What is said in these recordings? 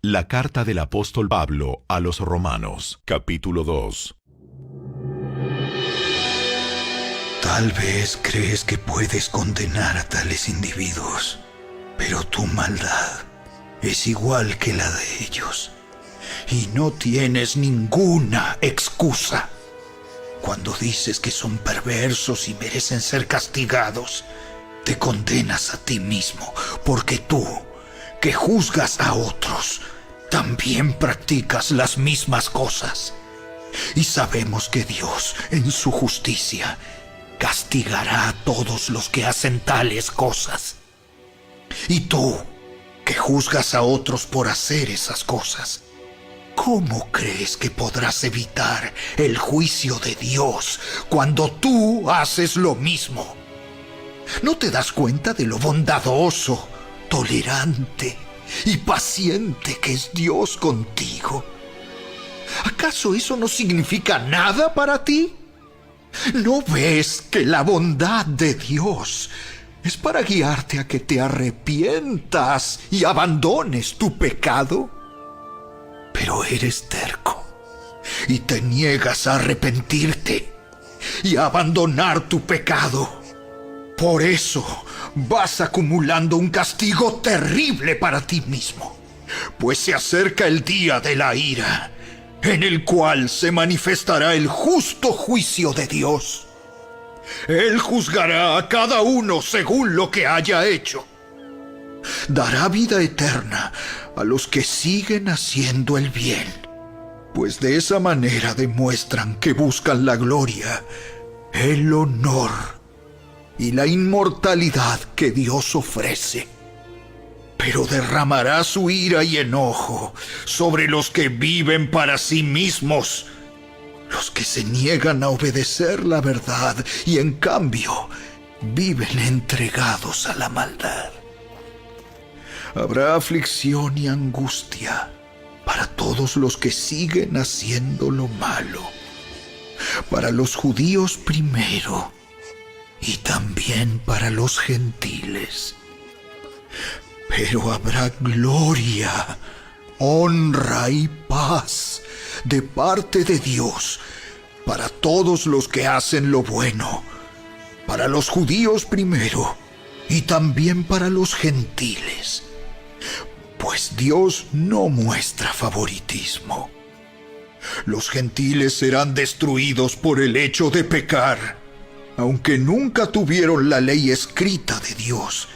La carta del apóstol Pablo a los Romanos, capítulo 2. Tal vez crees que puedes condenar a tales individuos, pero tu maldad es igual que la de ellos, y no tienes ninguna excusa. Cuando dices que son perversos y merecen ser castigados, te condenas a ti mismo, porque tú, que juzgas a otros, también practicas las mismas cosas. Y sabemos que Dios, en su justicia, castigará a todos los que hacen tales cosas. Y tú, que juzgas a otros por hacer esas cosas, ¿cómo crees que podrás evitar el juicio de Dios cuando tú haces lo mismo? ¿No te das cuenta de lo bondadoso, tolerante y paciente que es Dios contigo? ¿Acaso eso no significa nada para ti? ¿No ves que la bondad de Dios es para guiarte a que te arrepientas y abandones tu pecado? Pero eres terco y te niegas a arrepentirte y a abandonar tu pecado. Por eso vas acumulando un castigo terrible para ti mismo, pues se acerca el día de la ira, en el cual se manifestará el justo juicio de Dios. Él juzgará a cada uno según lo que haya hecho. Dará vida eterna a los que siguen haciendo el bien, pues de esa manera demuestran que buscan la gloria, el honor y la inmortalidad que Dios ofrece. Pero derramará su ira y enojo sobre los que viven para sí mismos, los que se niegan a obedecer la verdad y en cambio viven entregados a la maldad. Habrá aflicción y angustia para todos los que siguen haciendo lo malo, para los judíos primero y también para los gentiles. Pero habrá gloria, honra y paz de parte de Dios para todos los que hacen lo bueno, para los judíos primero y también para los gentiles. Pues Dios no muestra favoritismo. Los gentiles serán destruidos por el hecho de pecar, aunque nunca tuvieron la ley escrita de Dios.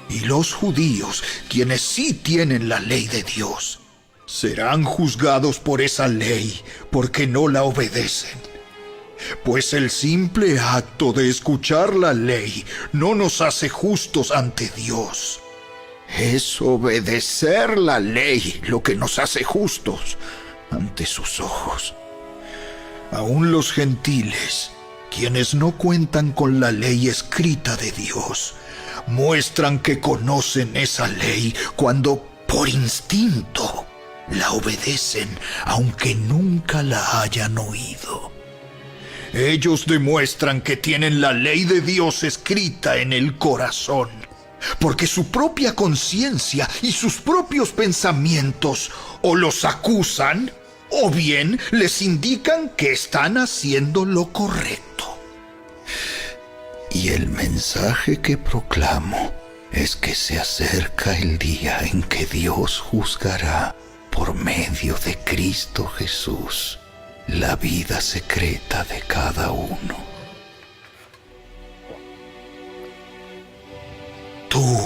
Y los judíos, quienes sí tienen la ley de Dios, serán juzgados por esa ley porque no la obedecen. Pues el simple acto de escuchar la ley no nos hace justos ante Dios. Es obedecer la ley lo que nos hace justos ante sus ojos. Aún los gentiles, quienes no cuentan con la ley escrita de Dios, muestran que conocen esa ley cuando por instinto la obedecen, aunque nunca la hayan oído. Ellos demuestran que tienen la ley de Dios escrita en el corazón, porque su propia conciencia y sus propios pensamientos o los acusan o bien les indican que están haciendo lo correcto. Y el mensaje que proclamo es que se acerca el día en que Dios juzgará por medio de Cristo Jesús la vida secreta de cada uno. Tú,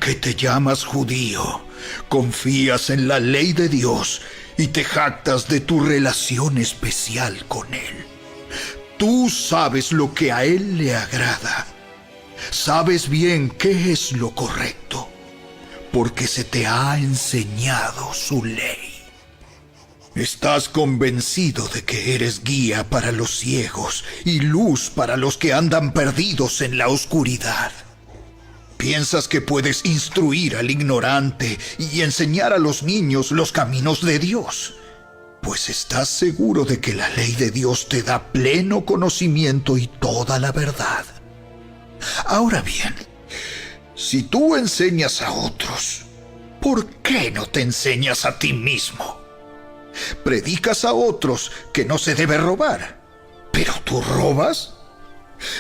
que te llamas judío, confías en la ley de Dios y te jactas de tu relación especial con Él. Tú sabes lo que a Él le agrada. Sabes bien qué es lo correcto, porque se te ha enseñado su ley. Estás convencido de que eres guía para los ciegos y luz para los que andan perdidos en la oscuridad. Piensas que puedes instruir al ignorante y enseñar a los niños los caminos de Dios, pues estás seguro de que la ley de Dios te da pleno conocimiento y toda la verdad. Ahora bien, si tú enseñas a otros, ¿Por qué no te enseñas a ti mismo? Predicas a otros que no se debe robar, ¿pero tú robas?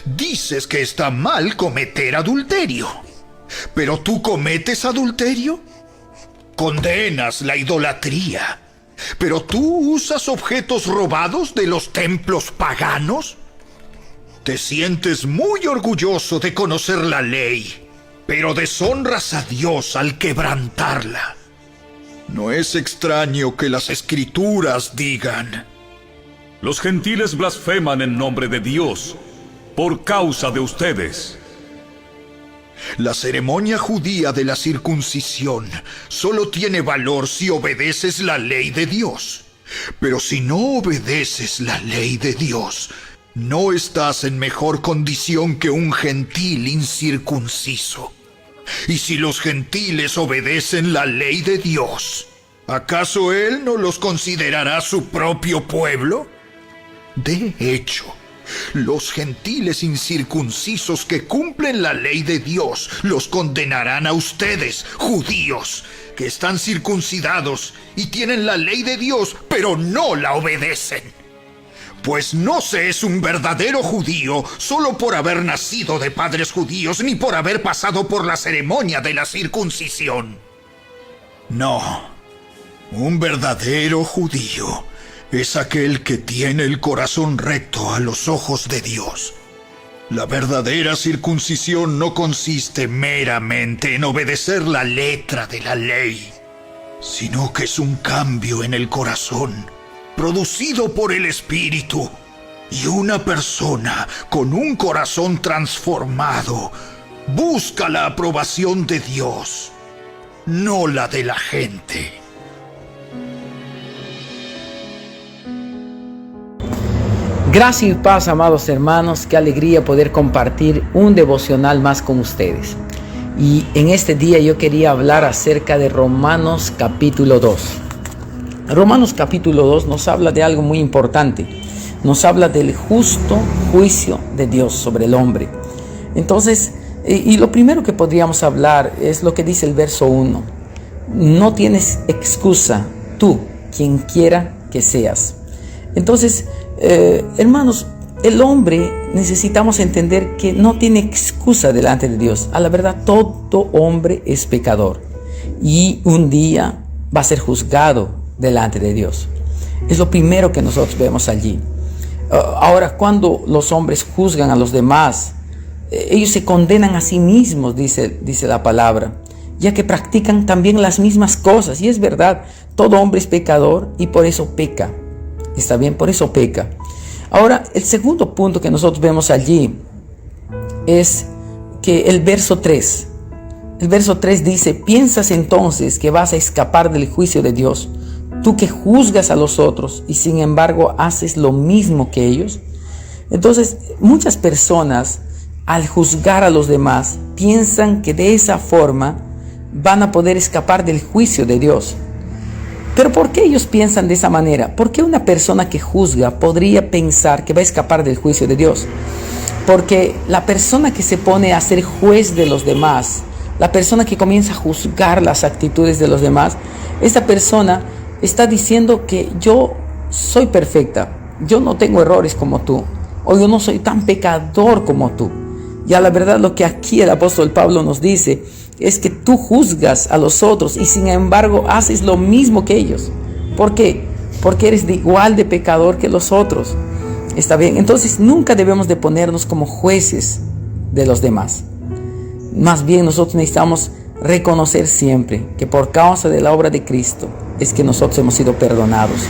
Dices que está mal cometer adulterio, ¿pero tú cometes adulterio? Condenas la idolatría, ¿pero tú usas objetos robados de los templos paganos? Te sientes muy orgulloso de conocer la ley, pero deshonras a Dios al quebrantarla. No es extraño que las Escrituras digan: los gentiles blasfeman en nombre de Dios por causa de ustedes. La ceremonia judía de la circuncisión solo tiene valor si obedeces la ley de Dios. Pero si no obedeces la ley de Dios, no estás en mejor condición que un gentil incircunciso. Y si los gentiles obedecen la ley de Dios, ¿acaso Él no los considerará su propio pueblo? De hecho, los gentiles incircuncisos que cumplen la ley de Dios los condenarán a ustedes, judíos, que están circuncidados y tienen la ley de Dios, pero no la obedecen. Pues no se es un verdadero judío solo por haber nacido de padres judíos ni por haber pasado por la ceremonia de la circuncisión. No, un verdadero judío es aquel que tiene el corazón recto a los ojos de Dios. La verdadera circuncisión no consiste meramente en obedecer la letra de la ley, sino que es un cambio en el corazón, producido por el Espíritu, y una persona con un corazón transformado busca la aprobación de Dios, no la de la gente. Gracia y paz, amados hermanos, qué alegría poder compartir un devocional más con ustedes. Y en este día yo quería hablar acerca de Romanos capítulo 2. Romanos capítulo 2 nos habla de algo muy importante. Nos habla del justo juicio de Dios sobre el hombre. Entonces, y lo primero que podríamos hablar es lo que dice el verso 1. No tienes excusa, tú, quien quiera que seas. Entonces, hermanos, el hombre necesitamos entender que no tiene excusa delante de Dios. A la verdad, todo hombre es pecador y un día va a ser juzgado delante de Dios. Es lo primero que nosotros vemos allí. Ahora, cuando los hombres juzgan a los demás, ellos se condenan a sí mismos, dice la palabra, ya que practican también las mismas cosas. Y es verdad, todo hombre es pecador y por eso peca. Está bien, por eso peca. Ahora, el segundo punto que nosotros vemos allí es que el verso 3 dice: ¿piensas entonces que vas a escapar del juicio de Dios, tú que juzgas a los otros y sin embargo haces lo mismo que ellos? Entonces, muchas personas al juzgar a los demás piensan que de esa forma van a poder escapar del juicio de Dios. Pero ¿por qué ellos piensan de esa manera? ¿Por qué una persona que juzga podría pensar que va a escapar del juicio de Dios? Porque la persona que se pone a ser juez de los demás, la persona que comienza a juzgar las actitudes de los demás, esta persona está diciendo que yo soy perfecta, yo no tengo errores como tú, o yo no soy tan pecador como tú. Y a la verdad, lo que aquí el apóstol Pablo nos dice es que tú juzgas a los otros y sin embargo haces lo mismo que ellos. ¿Por qué? Porque eres igual de pecador que los otros. ¿Está bien? Entonces nunca debemos de ponernos como jueces de los demás. Más bien nosotros necesitamos reconocer siempre que por causa de la obra de Cristo es que nosotros hemos sido perdonados.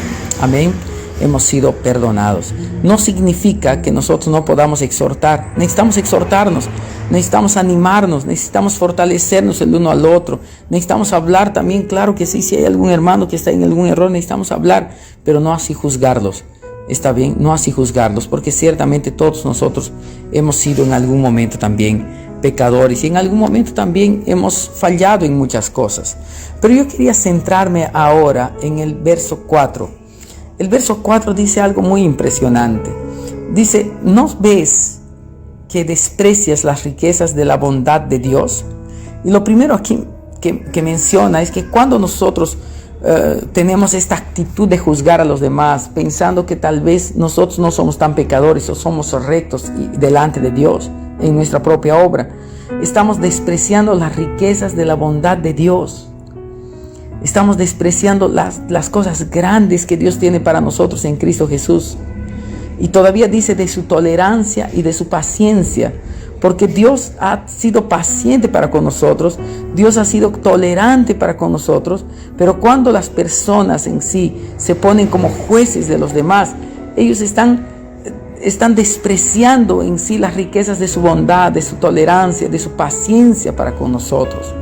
Amén. Hemos sido perdonados. No significa que nosotros no podamos exhortar. Necesitamos exhortarnos, necesitamos animarnos, necesitamos fortalecernos el uno al otro. Necesitamos hablar también, claro que sí, si hay algún hermano que está en algún error, necesitamos hablar, pero no así juzgarlos. Está bien, no así juzgarlos, porque ciertamente todos nosotros hemos sido en algún momento también pecadores y en algún momento también hemos fallado en muchas cosas. Pero yo quería centrarme ahora en el verso 4. El verso 4 dice algo muy impresionante. Dice: ¿no ves que desprecias las riquezas de la bondad de Dios? Y lo primero aquí que menciona es que cuando nosotros tenemos esta actitud de juzgar a los demás, pensando que tal vez nosotros no somos tan pecadores o somos rectos delante de Dios en nuestra propia obra, estamos despreciando las riquezas de la bondad de Dios. Estamos despreciando las cosas grandes que Dios tiene para nosotros en Cristo Jesús. Y todavía dice de su tolerancia y de su paciencia, porque Dios ha sido paciente para con nosotros, Dios ha sido tolerante para con nosotros, pero cuando las personas en sí se ponen como jueces de los demás, ellos están despreciando en sí las riquezas de su bondad, de su tolerancia, de su paciencia para con nosotros.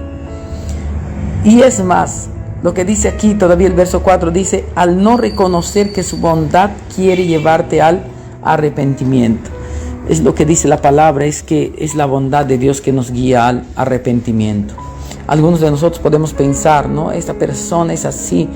Y es más, lo que dice aquí todavía el verso 4 dice, al no reconocer que su bondad quiere llevarte al arrepentimiento. Es lo que dice la palabra, es que es la bondad de Dios que nos guía al arrepentimiento. Algunos de nosotros podemos pensar, ¿no? Esta persona es así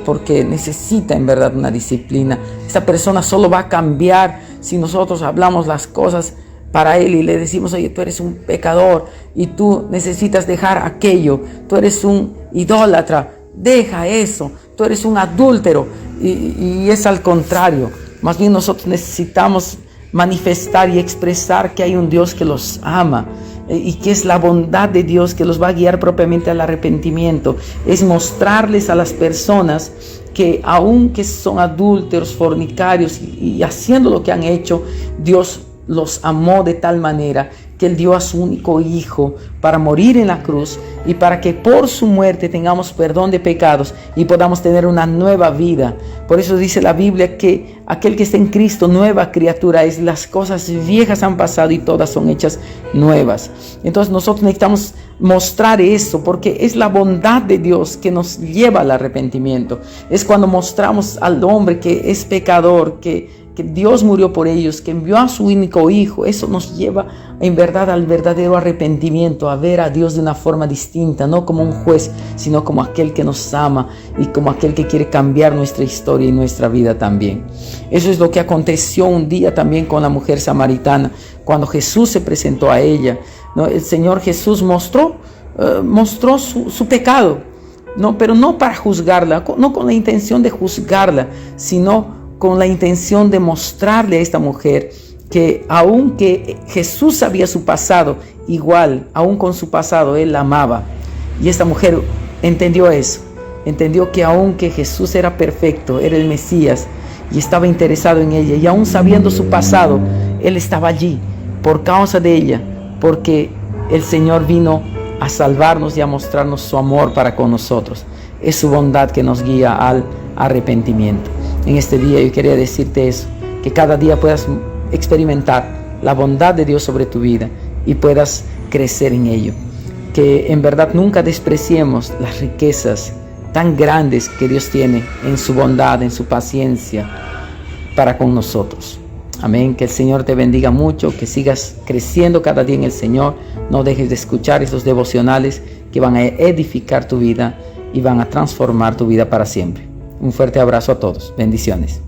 porque necesita en verdad una disciplina. Esta persona solo va a cambiar si nosotros hablamos las cosas para él y le decimos, oye, tú eres un pecador y tú necesitas dejar aquello, tú eres un idólatra, deja eso, tú eres un adúltero, y es al contrario. Más bien nosotros necesitamos manifestar y expresar que hay un Dios que los ama y que es la bondad de Dios que los va a guiar propiamente al arrepentimiento. Es mostrarles a las personas que aunque son adúlteros, fornicarios y haciendo lo que han hecho, Dios los amó de tal manera que Él dio a su único Hijo para morir en la cruz y para que por su muerte tengamos perdón de pecados y podamos tener una nueva vida. Por eso dice la Biblia que aquel que está en Cristo, nueva criatura es. Las cosas viejas han pasado y todas son hechas nuevas. Entonces nosotros necesitamos mostrar eso, porque es la bondad de Dios que nos lleva al arrepentimiento. Es cuando mostramos al hombre que es pecador, que Dios murió por ellos, que envió a su único Hijo. Eso nos lleva en verdad al verdadero arrepentimiento, a ver a Dios de una forma distinta, no como un juez, sino como aquel que nos ama y como aquel que quiere cambiar nuestra historia y nuestra vida también. Eso es lo que aconteció un día también con la mujer samaritana, cuando Jesús se presentó a ella, ¿no? El Señor Jesús mostró su pecado, ¿no? Pero no para juzgarla, no con la intención de juzgarla, sino con la intención de mostrarle a esta mujer que aunque Jesús sabía su pasado, igual, aún con su pasado, Él la amaba. Y esta mujer entendió eso, entendió que aunque Jesús era perfecto, era el Mesías, y estaba interesado en ella, y aún sabiendo su pasado, Él estaba allí por causa de ella, porque el Señor vino a salvarnos y a mostrarnos su amor para con nosotros. Es su bondad que nos guía al arrepentimiento. En este día yo quería decirte eso, que cada día puedas experimentar la bondad de Dios sobre tu vida y puedas crecer en ello. Que en verdad nunca despreciemos las riquezas tan grandes que Dios tiene en su bondad, en su paciencia para con nosotros. Amén. Que el Señor te bendiga mucho, que sigas creciendo cada día en el Señor. No dejes de escuchar esos devocionales que van a edificar tu vida y van a transformar tu vida para siempre. Un fuerte abrazo a todos. Bendiciones.